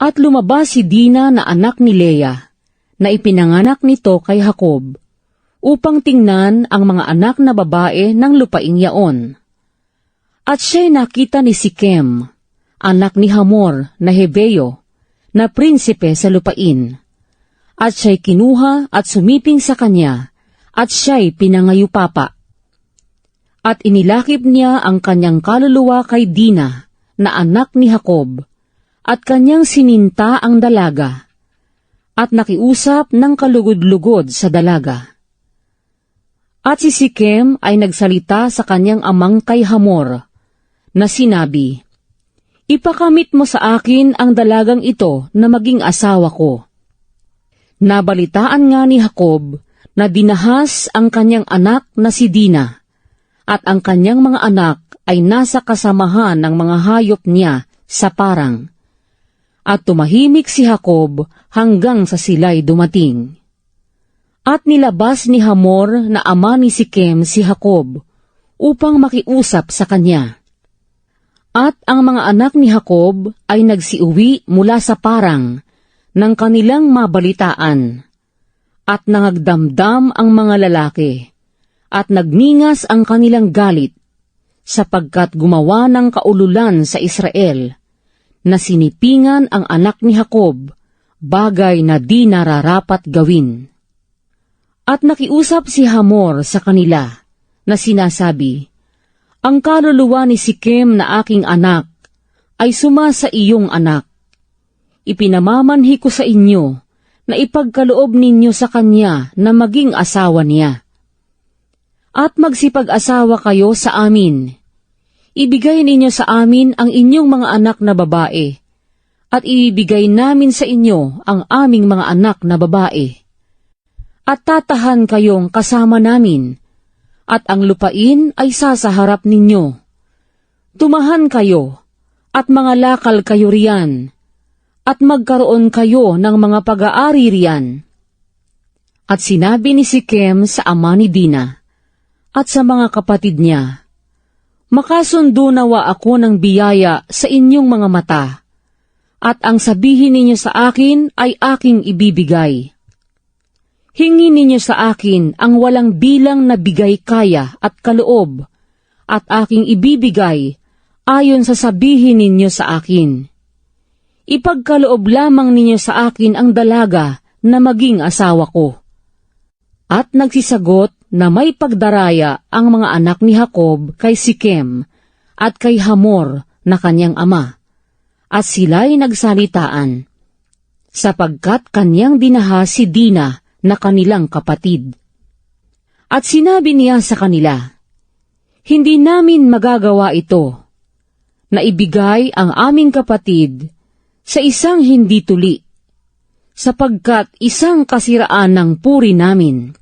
At lumabas si Dina na anak ni Leah, na ipinanganak nito kay Jacob, upang tingnan ang mga anak na babae ng lupaing yaon. At siya'y nakita ni Sikem, anak ni Hamor na Hebeo, na prinsipe sa lupain. At siya'y kinuha at sumiping sa kanya, at siya'y pinangayupapa. At inilakip niya ang kanyang kaluluwa kay Dina, na anak ni Jacob, at kanyang sininta ang dalaga, at nakiusap ng kalugod-lugod sa dalaga. At si Sikem ay nagsalita sa kanyang amang kay Hamor, na sinabi, "Ipakamit mo sa akin ang dalagang ito na maging asawa ko." Nabalitaan nga ni Jacob na dinahas ang kanyang anak na si Dina, at ang kanyang mga anak ay nasa kasamahan ng mga hayop niya sa parang. At tumahimik si Jacob hanggang sa sila'y dumating. At nilabas ni Hamor na ama ni Sikem si Jacob upang makiusap sa kanya. At ang mga anak ni Jacob ay nagsiuwi mula sa parang ng kanilang mabalitaan. At nangagdamdam ang mga lalaki, at nagningas ang kanilang galit, sapagkat gumawa ng kaululan sa Israel, na sinipingan ang anak ni Jacob, bagay na di nararapat gawin. At nakiusap si Hamor sa kanila, na sinasabi, "Ang kaluluwa ni Sikem na aking anak ay suma sa iyong anak. Ipinamamanhi ko sa inyo na ipagkaloob ninyo sa kanya na maging asawa niya. At magsipag-asawa kayo sa amin. Ibigay ninyo sa amin ang inyong mga anak na babae, at ibigay namin sa inyo ang aming mga anak na babae. At tatahan kayong kasama namin, at ang lupain ay sasaharap ninyo. Tumahan kayo, at mga lakal kayo riyan, at magkaroon kayo ng mga pag-aari riyan." At sinabi ni Sikem sa ama ni Dina, at sa mga kapatid niya, "Makasundo nawa ako ng biyaya sa inyong mga mata, at ang sabihin ninyo sa akin ay aking ibibigay. Hingi ninyo sa akin ang walang bilang na bigay kaya at kaloob, at aking ibibigay ayon sa sabihin ninyo sa akin. Ipagkaloob lamang ninyo sa akin ang dalaga na maging asawa ko." At nagsisagot na may pagdaraya ang mga anak ni Jacob kay Sikem at kay Hamor na kanyang ama, at sila'y nagsalitaan, sapagkat kanyang dinaha si Dina na kanilang kapatid. At sinabi niya sa kanila, "Hindi namin magagawa ito, na ibigay ang aming kapatid sa isang hindi tuli, sapagkat isang kasiraan ng puri namin.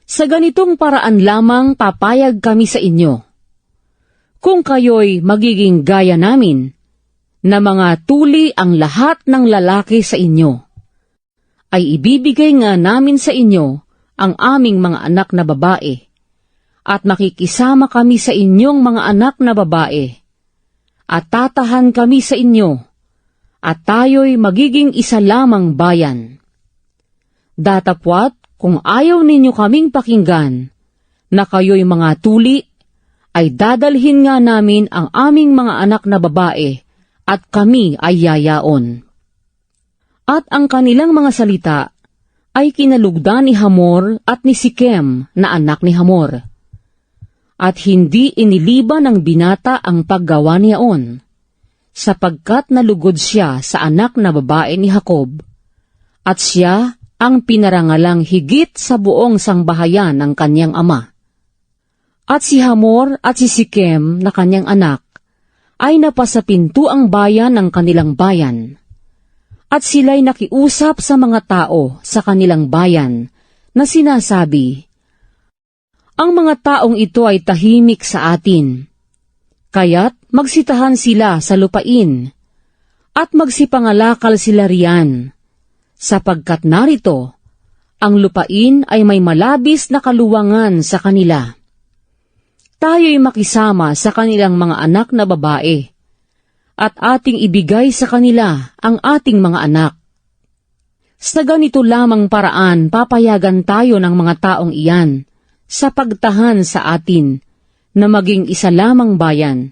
Sa ganitong paraan lamang papayag kami sa inyo. Kung kayo'y magiging gaya namin, na mga tuli ang lahat ng lalaki sa inyo, ay ibibigay nga namin sa inyo ang aming mga anak na babae, at makikisama kami sa inyong mga anak na babae, at tatahan kami sa inyo, at tayo'y magiging isa lamang bayan. Datapwat, kung ayaw ninyo kaming pakinggan, na kayo'y mga tuli, ay dadalhin nga namin ang aming mga anak na babae, at kami ay yayaon." At ang kanilang mga salita ay kinalugdan ni Hamor at ni Sikem na anak ni Hamor. At hindi iniliban ng binata ang paggawa niyaon, sapagkat nalugod siya sa anak na babae ni Jacob, at siya ang pinarangalang higit sa buong sangbahayan ng kanyang ama. At si Hamor at si Sikem na kanyang anak ay napasapinto ang bayan ng kanilang bayan. At sila'y nakiusap sa mga tao sa kanilang bayan na sinasabi, "Ang mga taong ito ay tahimik sa atin, kaya't magsitahan sila sa lupain, at magsipangalakal sila riyan, sapagkat narito, ang lupain ay may malabis na kaluwangan sa kanila. Tayo'y makisama sa kanilang mga anak na babae, at ating ibigay sa kanila ang ating mga anak. Sa ganito lamang paraan papayagan tayo ng mga taong iyan sa pagtahan sa atin na maging isa lamang bayan.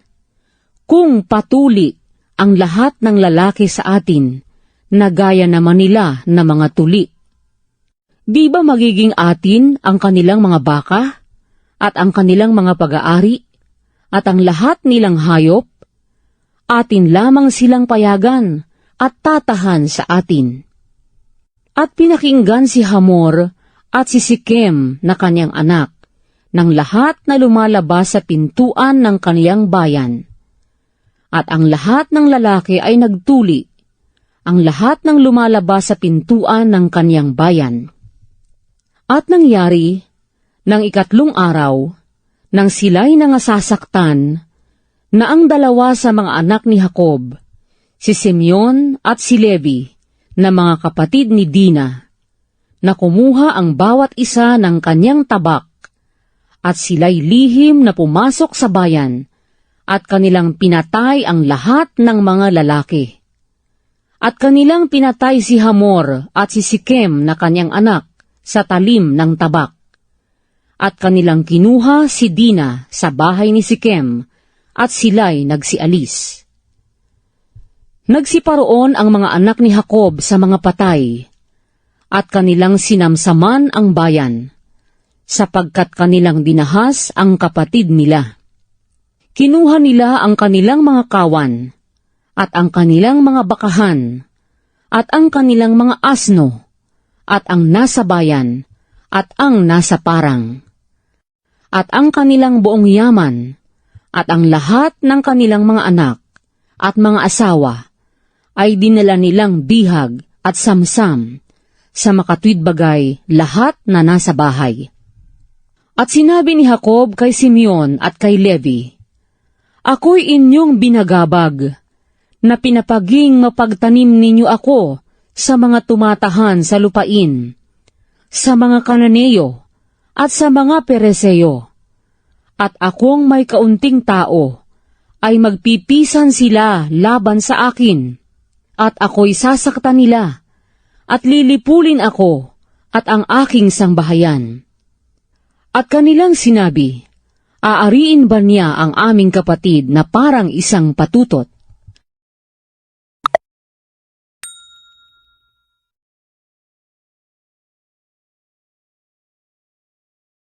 Kung patuli ang lahat ng lalaki sa atin, na gaya naman nila na mga tuli. Di ba magiging atin ang kanilang mga baka, at ang kanilang mga pag-aari, at ang lahat nilang hayop? Atin lamang silang payagan at tatahan sa atin. At pinakinggan si Hamor at si Sikem na kanyang anak, ng lahat na lumalabas sa pintuan ng kaniyang bayan. At ang lahat ng lalaki ay nagtuli, ang lahat ng lumalabas sa pintuan ng kaniyang bayan. At nangyari, ng 3 araw, nang sila'y nangasasaktan, na ang 2 sa mga anak ni Jacob, si Simeon at si Levi, na mga kapatid ni Dina, na kumuha ang bawat isa ng kanyang tabak, at sila'y lihim na pumasok sa bayan, at kanilang pinatay ang lahat ng mga lalaki. At kanilang pinatay si Hamor at si Sikem na kanyang anak sa talim ng tabak. At kanilang kinuha si Dina sa bahay ni Sikem at sila'y nagsialis. Nagsiparoon ang mga anak ni Jacob sa mga patay, at kanilang sinamsaman ang bayan, sapagkat kanilang dinahas ang kapatid nila. Kinuha nila ang kanilang mga kawan, at ang kanilang mga bakahan, at ang kanilang mga asno, at ang nasa bayan, at ang nasa parang, at ang kanilang buong yaman, at ang lahat ng kanilang mga anak, at mga asawa, ay dinala nilang bihag at samsam, sa makatwid bagay lahat na nasa bahay. At sinabi ni Jacob kay Simeon at kay Levi, "Ako'y inyong binagabag, na pinapaging mapagtanim ninyo ako sa mga tumatahan sa lupain, sa mga Kananeo, at sa mga Pereseo. At akong may kaunting tao, ay magpipisan sila laban sa akin, at ako'y sasaktan nila, at lilipulin ako, at ang aking sangbahayan." At kanilang sinabi, "Aariin ba niya ang aming kapatid na parang isang patutot?